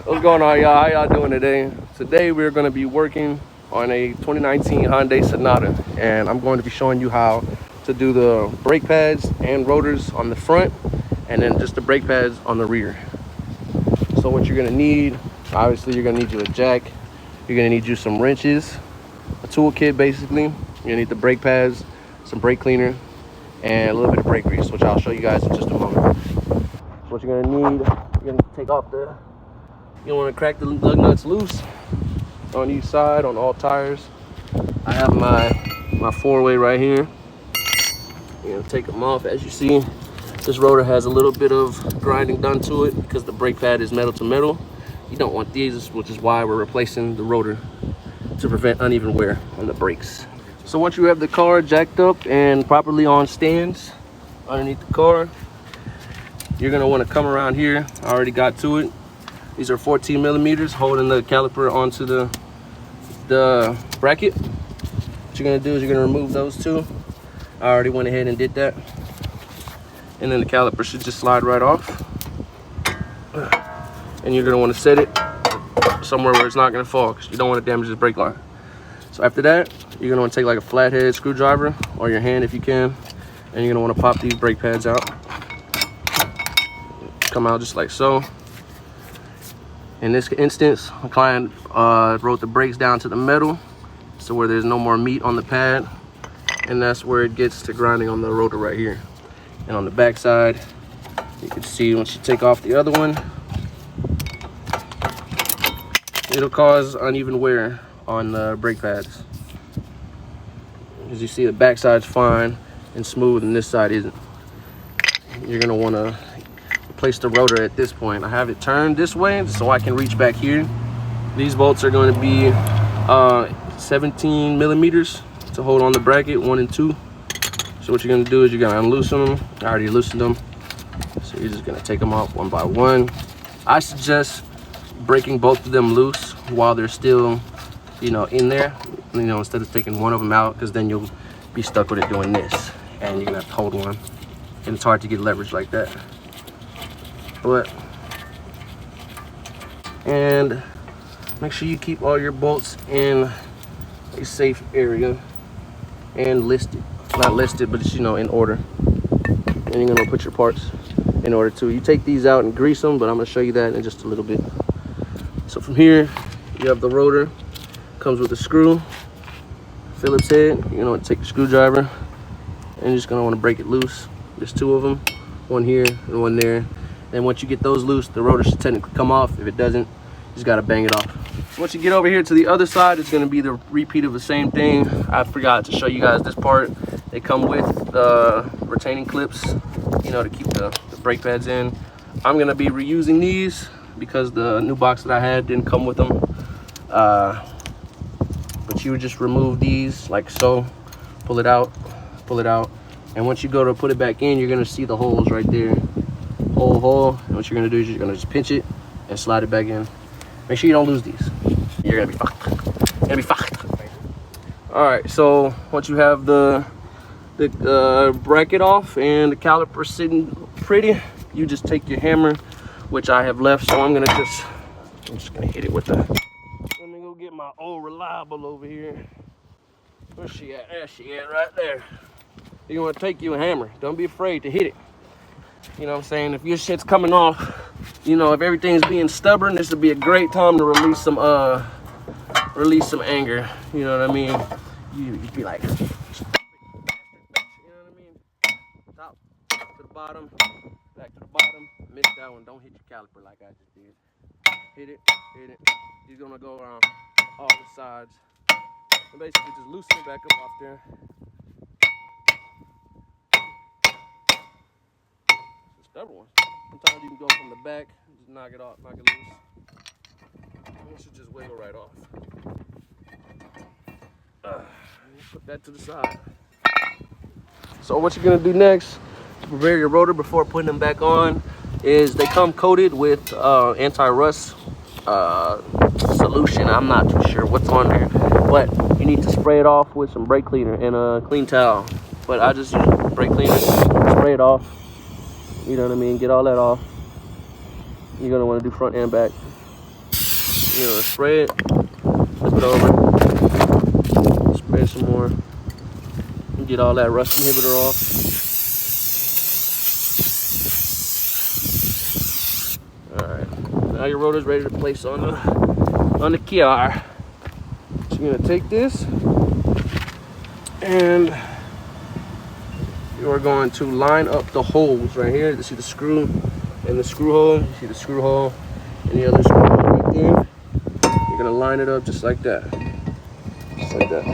What's going on, y'all? How y'all doing today? Today we're going to be working on a 2019 Hyundai Sonata, and I'm going to be showing you how to do the brake pads and rotors on the front, and then just the brake pads on the rear. So what you're going to need, obviously you're going to need you a jack, you're going to need you some wrenches, a tool kit basically. You're going to need the brake pads, some brake cleaner, and a little bit of brake grease, which I'll show you guys in just a moment. So what you're going to need, you're going to take off you don't want to crack the lug nuts loose on each side, on all tires. I have my four-way right here. You're going to take them off. As you see, this rotor has a little bit of grinding done to it because the brake pad is metal to metal. You don't want these, which is why we're replacing the rotor to prevent uneven wear on the brakes. So once you have the car jacked up and properly on stands underneath the car, you're going to want to come around here. I already got to it. These are 14 millimeters holding the caliper onto the bracket. What you're gonna do is you're gonna remove those two. I already went ahead and did that. And then the caliper should just slide right off. And you're gonna wanna set it somewhere where it's not gonna fall because you don't wanna damage the brake line. So after that, you're gonna wanna take like a flathead screwdriver or your hand if you can. And you're gonna wanna pop these brake pads out. Come out just like so. In this instance, the client wrote the brakes down to the metal, so where there's no more meat on the pad, and that's where it gets to grinding on the rotor right here. And on the back side, you can see once you take off the other one, it'll cause uneven wear on the brake pads. As you see, the back side's fine and smooth, and this side isn't. You're gonna wanna place the rotor at this point. I have it turned this way so I can reach back here. These bolts are going to be 17 millimeters to hold on the bracket, 1 and 2. So what you're going to do is you're going to unloosen them. I already loosened them, so you're just going to take them off one by one. I suggest breaking both of them loose while they're still, in there, instead of taking one of them out, because then you'll be stuck with it doing this, and you're gonna have to hold one, and it's hard to get leverage like that. And make sure you keep all your bolts in a safe area and listed, not listed, but in order. And you're gonna put your parts in order too. You take these out and grease them, but I'm gonna show you that in just a little bit. So from here, you have the rotor, comes with a screw, Phillips head. You're gonna take the screwdriver and you're just gonna want to break it loose. There's 2 of them, one here and one there. And once you get those loose, the rotor should technically come off. If it doesn't, you just gotta bang it off. So once you get over here to the other side, it's gonna be the repeat of the same thing. I forgot to show you guys this part. They come with retaining clips, to keep the brake pads in. I'm gonna be reusing these because the new box that I had didn't come with them. But you would just remove these like so, pull it out. And once you go to put it back in, you're gonna see the holes right there. Hole, and what you're gonna do is you're gonna just pinch it and slide it back in. Make sure you don't lose these. You're gonna be fucked. All right, so once you have the bracket off and the caliper sitting pretty, you just take your hammer, which I have left, so I'm just gonna hit it with let me go get my old reliable over here. Where's she at? There she at, right there. You're gonna take your hammer. Don't be afraid to hit it. You know what I'm saying? If your shit's coming off, if everything's being stubborn, this would be a great time to release some anger. You know what I mean? You'd be like, you know what I mean? Top to the bottom, back to the bottom. Missed that one. Don't hit your caliper like I just did. Hit it. You're gonna go around all the sides. And basically just loosen it back up off there. Stubborn ones. Sometimes you can go from the back, just knock it loose. And it should just wiggle right off. Put that to the side. So what you're gonna do next to prepare your rotor before putting them back on is they come coated with anti-rust solution. I'm not too sure what's on there, but you need to spray it off with some brake cleaner and a clean towel. But I just use brake cleaner, spray it off. You know what I mean? Get all that off. You're gonna want to do front and back. You know, spray it, flip it over, spray some more, and get all that rust inhibitor off. All right, now your rotor's ready to place on the car. So you're gonna take this, and you are going to line up the holes right here. You see the screw and the screw hole. You see the screw hole and the other screw hole right there. You're gonna line it up just like that. Just like that.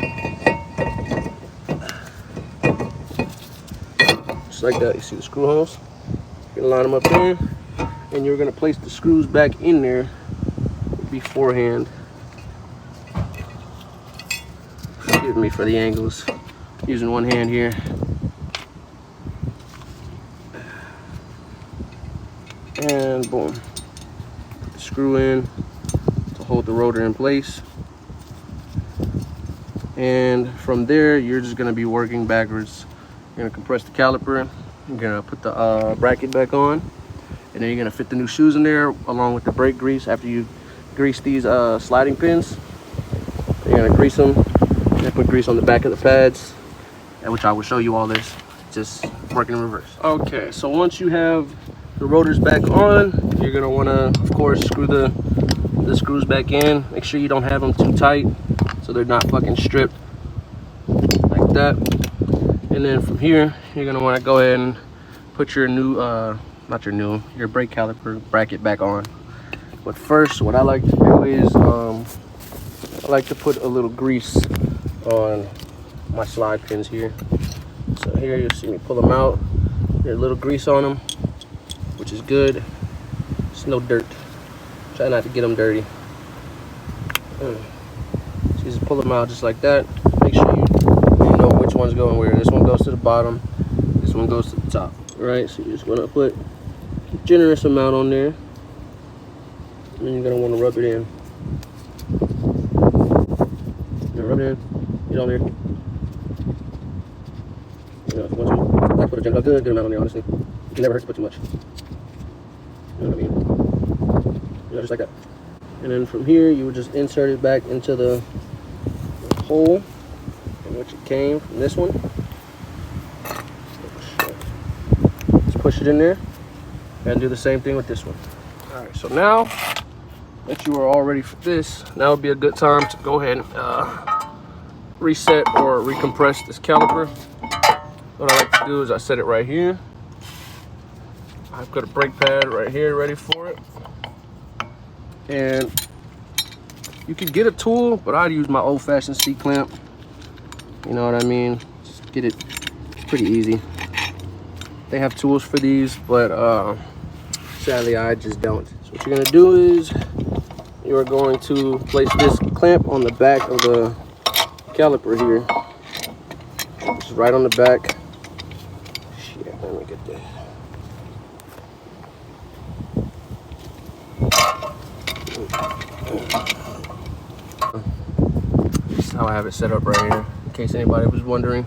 Just like that. You see the screw holes? You're gonna line them up there, and you're gonna place the screws back in there beforehand. Excuse me for the angles. Using one hand here. And boom. Screw in to hold the rotor in place. And from there, you're just gonna be working backwards. You're gonna compress the caliper. You're gonna put the bracket back on. And then you're gonna fit the new shoes in there along with the brake grease. After you grease these sliding pins, you're gonna grease them. You're gonna put grease on the back of the pads, which I will show you all this. Just working in reverse. Okay, so once you have the rotors back on, you're gonna wanna, of course, screw the screws back in. Make sure you don't have them too tight so they're not fucking stripped like that. And then from here, you're gonna wanna go ahead and put your new, your brake caliper bracket back on. But first, what I like to do is, I like to put a little grease on my slide pins here. So here you'll see me pull them out. There's a little grease on them, which is good. It's no dirt. Try not to get them dirty. So you just pull them out just like that. Make sure you know which one's going where. This one goes to the bottom. This one goes to the top. All right, so you're just gonna put a generous amount on there. And then you're gonna wanna rub it in. Rub it in. Get on there. You know, if you want to, I like to put a good amount on there, honestly. It never hurts to put too much. You know what I mean? You know, just like that. And then from here, you would just insert it back into the hole in which it came from this one. Just push it in there and do the same thing with this one. All right, so now that you are all ready for this, now would be a good time to go ahead and reset or recompress this caliper. What I like to do is I set it right here. I've got a brake pad right here ready for it. And you could get a tool, but I'd use my old-fashioned C-clamp. You know what I mean? Just get it pretty easy. They have tools for these, but sadly I just don't. So what you're gonna do is you are going to place this clamp on the back of the caliper here. Just right on the back. Shit, let me get that. This is how I have it set up right here, in case anybody was wondering.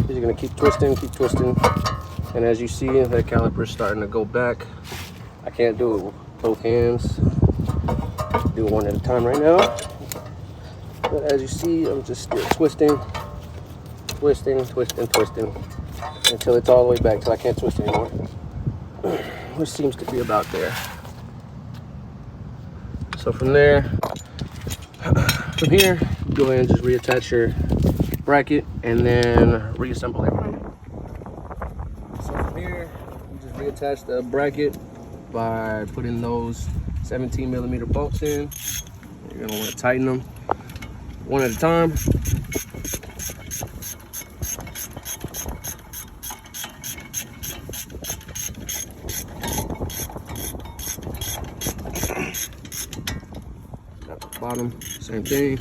You're gonna keep twisting, and as you see, that caliper is starting to go back. I can't do it with both hands. Do it one at a time right now. But as you see, I'm just still twisting until it's all the way back, till I can't twist anymore. Which seems to be about there. So from there, from here, go ahead and just reattach your bracket and then reassemble everything. So from here, you just reattach the bracket by putting those 17mm bolts in. You're gonna want to tighten them one at a time. At the bottom, same thing.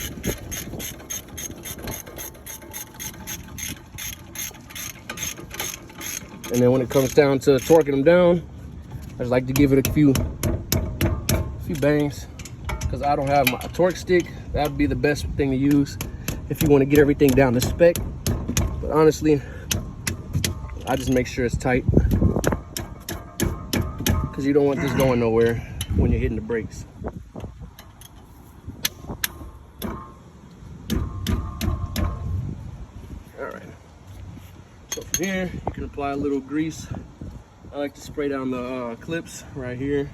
And then when it comes down to torquing them down, I just like to give it a few bangs, because I don't have my torque stick. That would be the best thing to use if you want to get everything down to spec. But honestly, I just make sure it's tight. because you don't want this going nowhere when you're hitting the brakes. All right. So from here, you can apply a little grease. I like to spray down the clips right here.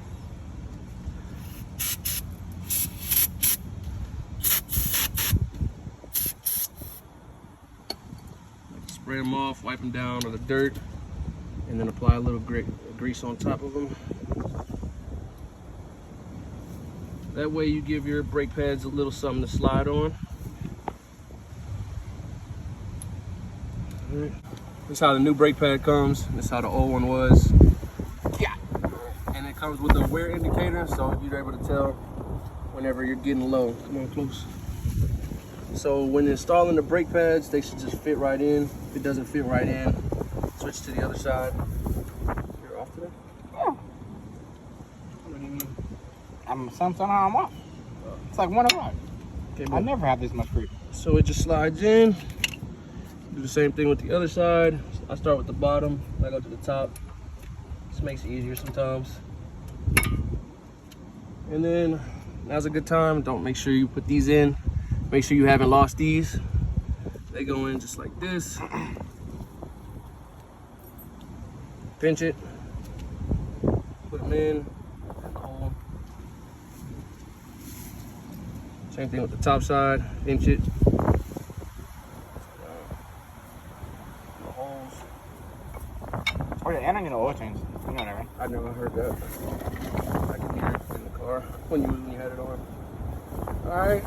Spray them off, wipe them down on the dirt, and then apply a little grease on top of them. That way you give your brake pads a little something to slide on. All right. This is how the new brake pad comes. This is how the old one was. Yeah. And it comes with a wear indicator, so you're able to tell whenever you're getting low. Come on, close. So when installing the brake pads, they should just fit right in. If it doesn't fit right in, switch to the other side. You're off today? Yeah. What do you mean? Somehow I'm off. It's like 1 o'clock. Okay, I never have this much free. So it just slides in. Do the same thing with the other side. I start with the bottom, I go to the top. This makes it easier sometimes. And then now's a good time. Don't make sure you put these in. Make sure you haven't lost these. They go in just like this. Pinch it. Put them in. Hold. Same thing with the top side. Pinch it. Oh yeah, and I need an oil change. You know that, right? I never heard that. I can hear it in the car when you had it on. All right,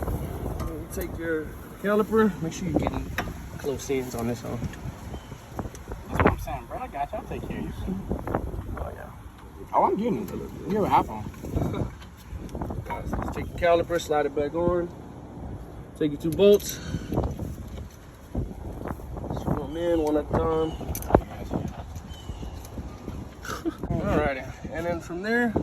you take your caliper. Make sure you're getting close ends on this one. That's what I'm saying, bro. I got you. I'll take care of you. Oh yeah. Oh, I'm getting it. You have an iPhone. Guys, just take your caliper, slide it back on. Take your 2 bolts. Screw them in one at a time. Alrighty, and then from there,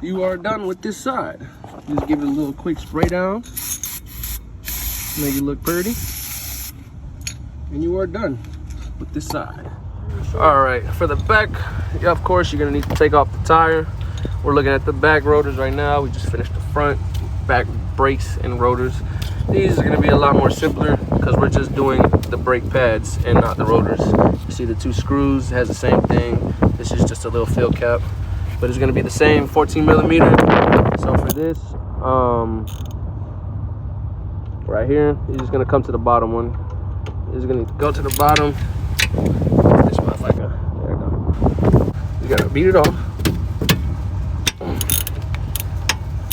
you are done with this side. Just give it a little quick spray down, make it look pretty, and you are done with this side. Alright, for the back, yeah, of course, you're gonna need to take off the tire. We're looking at the back rotors right now. We just finished the front, back brakes and rotors. These are gonna be a lot more simpler because we're just doing the brake pads and not the rotors. You see the 2 screws, it has the same thing. This is just a little fill cap, but it's gonna be the same 14 millimeter. So for this, right here, you're just gonna come to the bottom one. You're just gonna go to the bottom. This motherfucker, there we go. You gotta beat it off.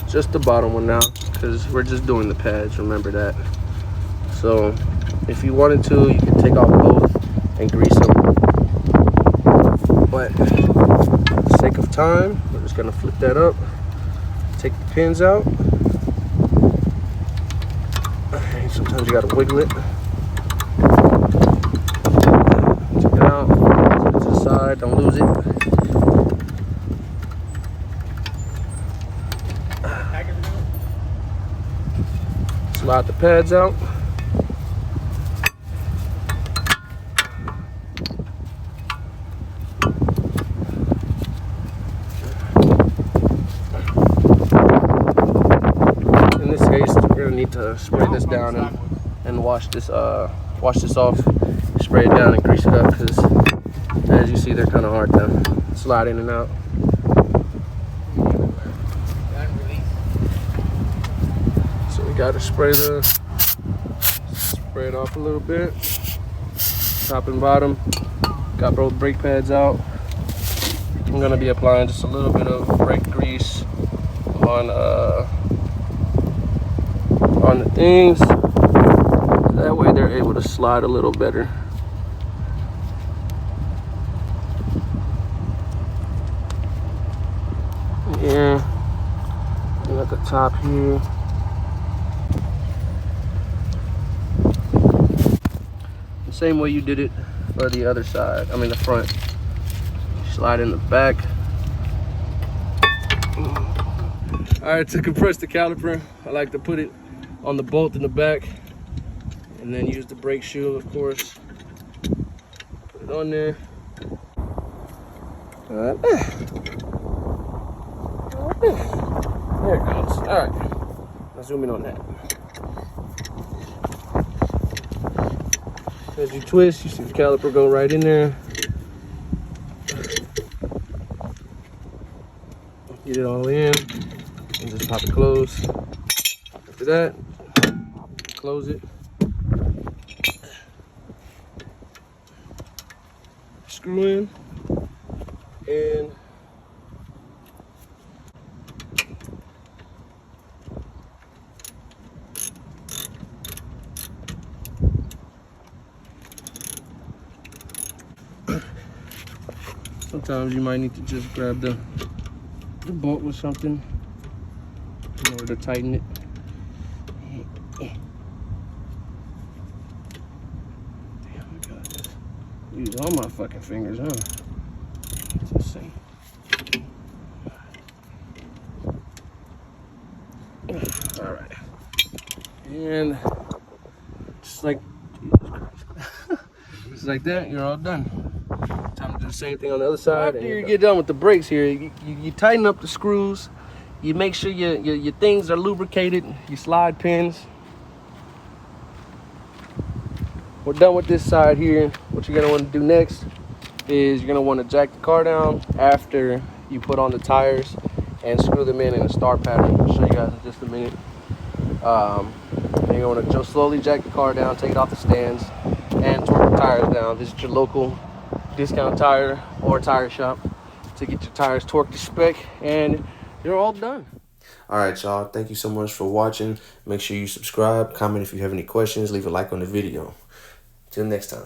Just the bottom one now, because we're just doing the pads, remember that. So if you wanted to, you could take off both and grease them. But for the sake of time, we're just gonna flip that up, take the pins out. And sometimes you gotta wiggle it. Take it out, put it to the side, don't lose it. Slide the pads out. In this case, we're gonna need to spray this down and wash this off. Spray it down and grease it up because, as you see, they're kind of hard to slide in and out. Got to spray it off a little bit, top and bottom. Got both brake pads out. I'm gonna be applying just a little bit of brake grease on the things. That way they're able to slide a little better. Yeah, and at the top here. Same way you did it for the other side, I mean the front. Slide in the back. All right, to compress the caliper, I like to put it on the bolt in the back and then use the brake shoe, of course. Put it on there. All right. There it goes. All right. Let's zoom in on that. As you twist, you see the caliper go right in there. Get it all in and just pop it closed. After that, close it. Screw in and sometimes you might need to just grab the bolt with something in order to tighten it. Damn, I got this. Use all my fucking fingers, huh? It's insane. All right. And just like just like that, you're all done. Time to do the same thing on the other side. After you get done with the brakes here, you tighten up the screws. You make sure your things are lubricated, your slide pins. We're done with this side here. What you're gonna want to do next is you're gonna want to jack the car down after you put on the tires and screw them in a star pattern. I'll show you guys in just a minute. And you're gonna just slowly jack the car down, take it off the stands, and torque the tires down. This is your local discount tire or tire shop to get your tires torqued to spec, and you're all done. All right, y'all. Thank you so much for watching. Make sure you subscribe, comment if you have any questions, leave a like on the video. Till next time.